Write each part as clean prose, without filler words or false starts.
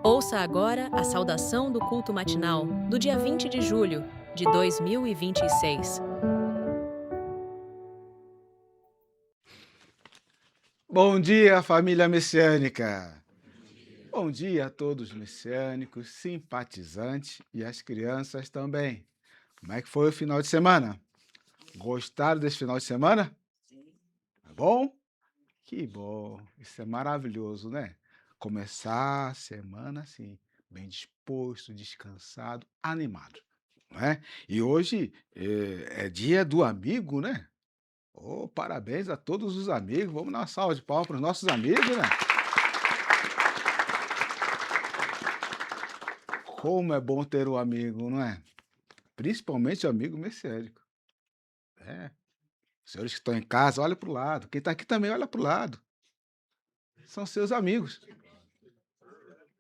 Ouça agora a saudação do culto matinal do dia 20 de julho de 2026. Bom dia, família messiânica! Bom dia a todos os messiânicos, simpatizantes e as crianças também. Como é que foi o final de semana? Gostaram desse final de semana? Tá bom? Que bom! Isso é maravilhoso, né? Começar a semana assim, bem disposto, descansado, animado, não é? E hoje é dia do amigo, né? Oh, parabéns a todos os amigos. Vamos dar uma salva de palmas para os nossos amigos, né? Como é bom ter um amigo, não é? Principalmente amigo messiânico. É. Os senhores que estão em casa, olha para o lado. Quem está aqui também olha para o lado. São seus amigos,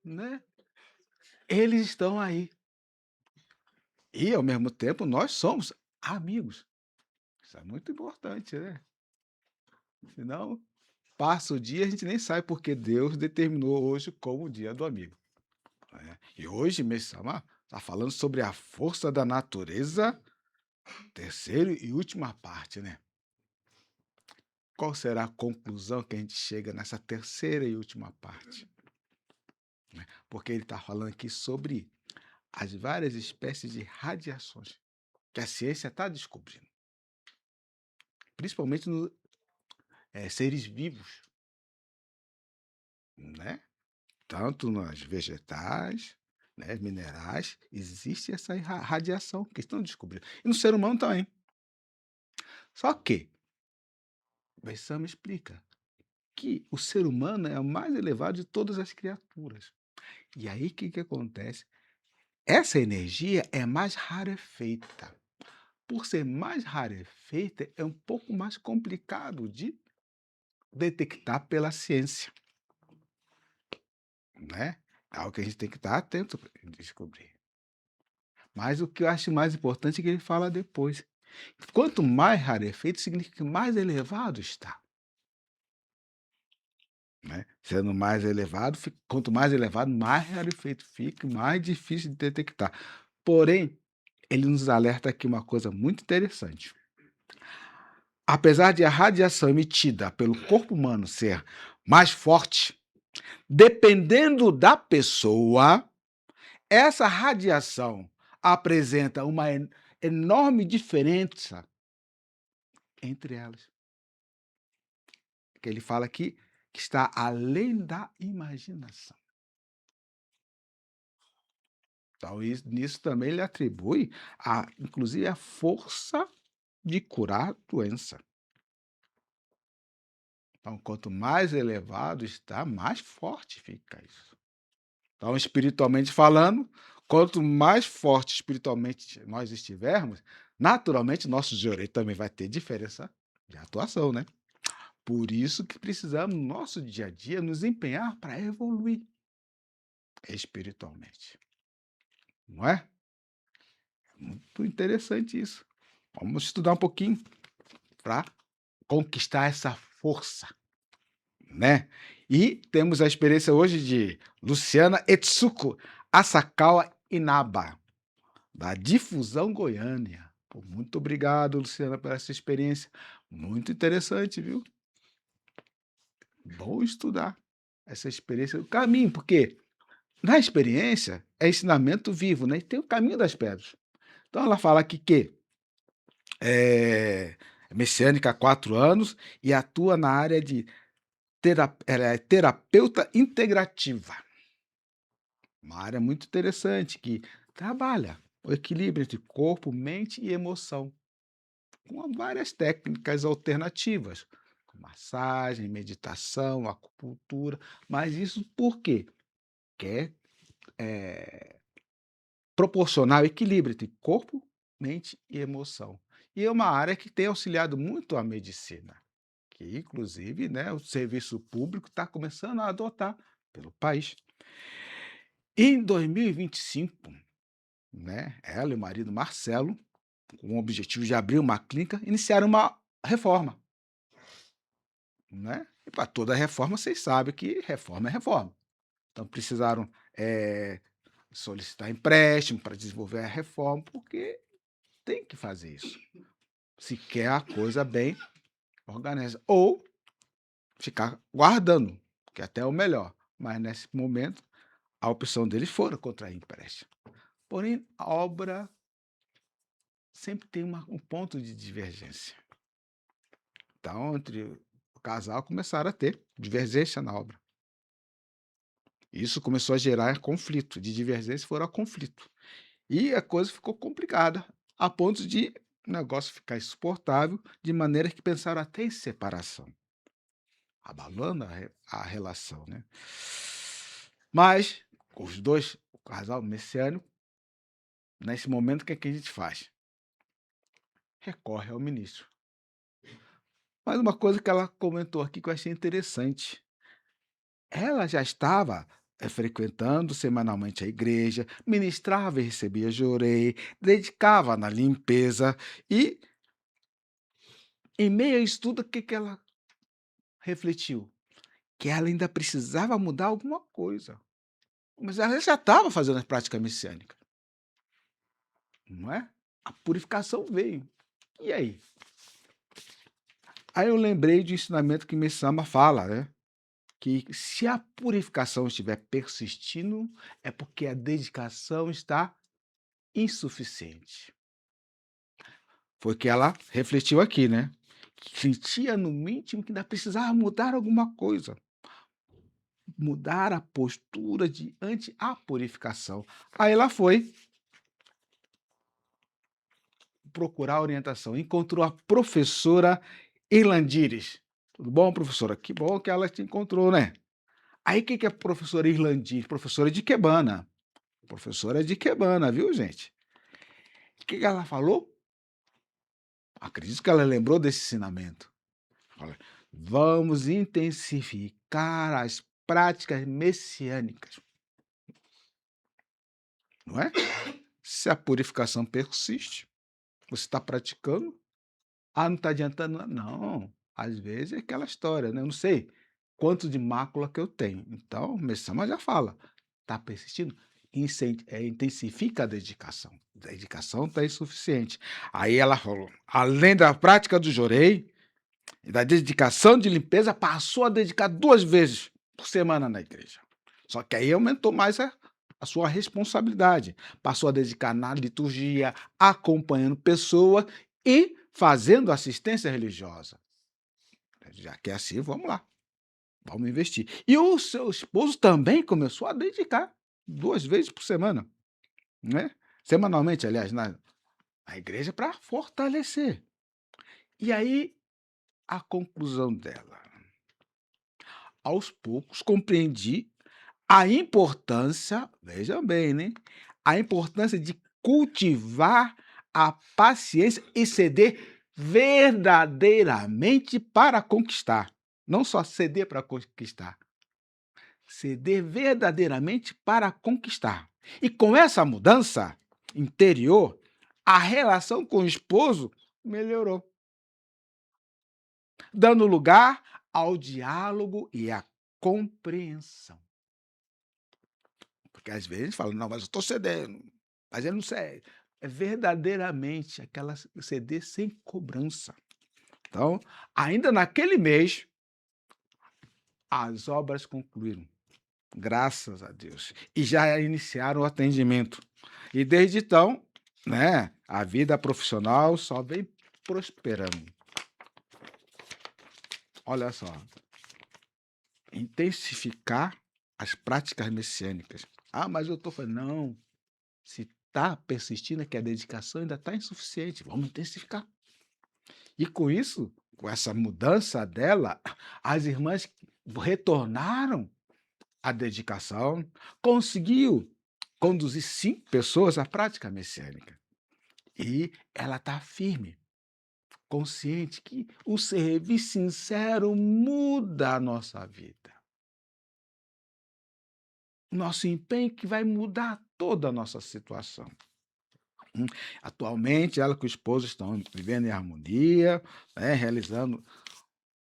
né? Eles estão aí. E, ao mesmo tempo, nós somos amigos. Isso é muito importante, né? Senão, passa o dia, a gente nem sabe porque Deus determinou hoje como o dia do amigo. Né? E hoje, Messama está falando sobre a força da natureza, terceira e última parte, né? Qual será a conclusão que a gente chega nessa terceira e última parte? Né? Porque ele está falando aqui sobre as várias espécies de radiações que a ciência está descobrindo, principalmente nos seres vivos, né? Tanto nos vegetais, né, minerais, existe essa radiação que estão descobrindo. E no ser humano também. Só que, Bessama explica que o ser humano é o mais elevado de todas as criaturas. E aí, o que acontece? Essa energia é mais rarefeita. Por ser mais rarefeita, é um pouco mais complicado de detectar pela ciência, né? É algo que a gente tem que estar atento para descobrir. Mas o que eu acho mais importante é que ele fala depois. Quanto mais rarefeito, significa que mais elevado está, né? Sendo mais elevado, quanto mais elevado, mais rarefeito fica, mais difícil de detectar. Porém, ele nos alerta aqui uma coisa muito interessante. Apesar de a radiação emitida pelo corpo humano ser mais forte, dependendo da pessoa, essa radiação apresenta uma enorme diferença entre elas. Que ele fala aqui que está além da imaginação. Então, nisso também ele atribui, inclusive, a força de curar a doença. Então, quanto mais elevado está, mais forte fica isso. Então, espiritualmente falando, quanto mais forte espiritualmente nós estivermos, naturalmente nosso jorei também vai ter diferença de atuação, né? Por isso que precisamos, no nosso dia a dia, nos empenhar para evoluir espiritualmente. Não é? Muito interessante isso. Vamos estudar um pouquinho para conquistar essa força, né? E temos a experiência hoje de Luciana Etsuko Asakawa Inaba, da Difusão Goiânia. Pô, muito obrigado, Luciana, por essa experiência. Muito interessante, viu? Bom estudar essa experiência, o caminho, porque na experiência é ensinamento vivo, né? E tem o caminho das pedras. Então ela fala aqui que é messiânica há 4 anos e atua na área de ela é terapeuta integrativa. Uma área muito interessante que trabalha o equilíbrio entre corpo, mente e emoção, com várias técnicas alternativas, como massagem, meditação, acupuntura, mas isso por quê? Quer proporcionar o equilíbrio entre corpo, mente e emoção. E é uma área que tem auxiliado muito a medicina, que inclusive, né, o serviço público está começando a adotar pelo país. Em 2025, né, ela e o marido Marcelo, com o objetivo de abrir uma clínica, iniciaram uma reforma, né? E para toda reforma, vocês sabem que reforma é reforma. Então precisaram solicitar empréstimo para desenvolver a reforma, porque tem que fazer isso. Se quer a coisa bem organizada. Ou ficar guardando, que até é o melhor. Mas nesse momento, a opção deles foi contrair empréstimo. Porém, a obra sempre tem um ponto de divergência. Então, entre o casal começaram a ter divergência na obra. Isso começou a gerar conflito, de divergência foram a conflito. E a coisa ficou complicada, a ponto de o negócio ficar insuportável, de maneira que pensaram até em separação, abalando a relação, né? Mas os dois, o casal messiânico, nesse momento, o que é que a gente faz? Recorre ao ministro. Mas uma coisa que ela comentou aqui que eu achei interessante. Ela já estava frequentando semanalmente a igreja, ministrava e recebia jorei, dedicava na limpeza e, em meio a isso tudo, o que ela refletiu? Que ela ainda precisava mudar alguma coisa. Mas ela já estava fazendo a prática messiânica, não é? A purificação veio. E aí? Aí eu lembrei do ensinamento que Messama fala, né? Que se a purificação estiver persistindo, é porque a dedicação está insuficiente. Foi o que ela refletiu aqui, né? Sentia no íntimo que ainda precisava mudar alguma coisa. Mudar a postura diante a purificação. Aí ela foi procurar orientação. Encontrou a professora Irlandires. Tudo bom, professora? Que bom que ela te encontrou, né? Aí o que a professora Irlandires? Professora de Quebana. Professora de Quebana, viu, gente? O que ela falou? Acredito que ela lembrou desse ensinamento. Olha, vamos intensificar as práticas messiânicas. Não é? Se a purificação persiste, você está praticando, não está adiantando nada. Não, às vezes é aquela história, né? Eu não sei quanto de mácula que eu tenho. Então, o Messama já fala, está persistindo, intensifica a dedicação. A dedicação está insuficiente. Aí ela falou, além da prática do jorei, e da dedicação de limpeza, passou a dedicar 2 vezes por semana na igreja. Só que aí aumentou mais a sua responsabilidade. Passou a dedicar na liturgia, acompanhando pessoas e fazendo assistência religiosa. Já que é assim, vamos lá. Vamos investir. E o seu esposo também começou a dedicar 2 vezes por semana, né? Semanalmente, aliás, na igreja para fortalecer. E aí, a conclusão dela. Aos poucos, compreendi a importância, veja bem, né? A importância de cultivar a paciência e ceder verdadeiramente para conquistar. Não só ceder para conquistar, ceder verdadeiramente para conquistar. E com essa mudança interior, a relação com o esposo melhorou, dando lugar ao diálogo e à compreensão. Porque às vezes a gente fala, não, mas eu estou cedendo, mas ele não cede. É verdadeiramente aquela ceder sem cobrança. Então, ainda naquele mês, as obras concluíram, graças a Deus, e já iniciaram o atendimento. E desde então, né, a vida profissional só vem prosperando. Olha só, intensificar as práticas messiânicas. Mas eu estou falando, não, se está persistindo é que a dedicação ainda está insuficiente, vamos intensificar. E com isso, com essa mudança dela, as irmãs retornaram à dedicação, conseguiu conduzir 5 pessoas à prática messiânica. E ela está firme, consciente que o serviço sincero muda a nossa vida. Nosso empenho que vai mudar toda a nossa situação. Atualmente, ela e o esposo estão vivendo em harmonia, né, realizando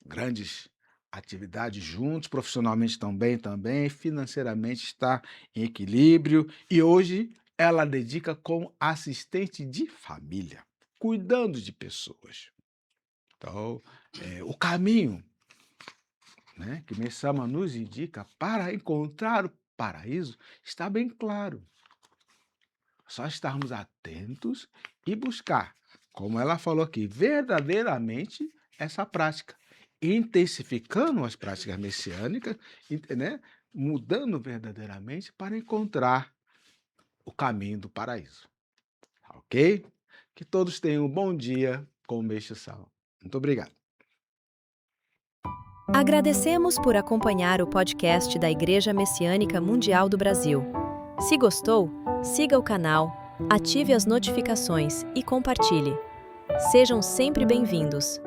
grandes atividade juntos, profissionalmente também, financeiramente está em equilíbrio e hoje ela dedica como assistente de família, cuidando de pessoas. Então, o caminho, né, que Messama nos indica para encontrar o paraíso está bem claro. Só estarmos atentos e buscar, como ela falou aqui, verdadeiramente essa prática, intensificando as práticas messiânicas, né, mudando verdadeiramente para encontrar o caminho do paraíso. Ok? Que todos tenham um bom dia com o Meixo Sal. Muito obrigado. Agradecemos por acompanhar o podcast da Igreja Messiânica Mundial do Brasil. Se gostou, siga o canal, ative as notificações e compartilhe. Sejam sempre bem-vindos.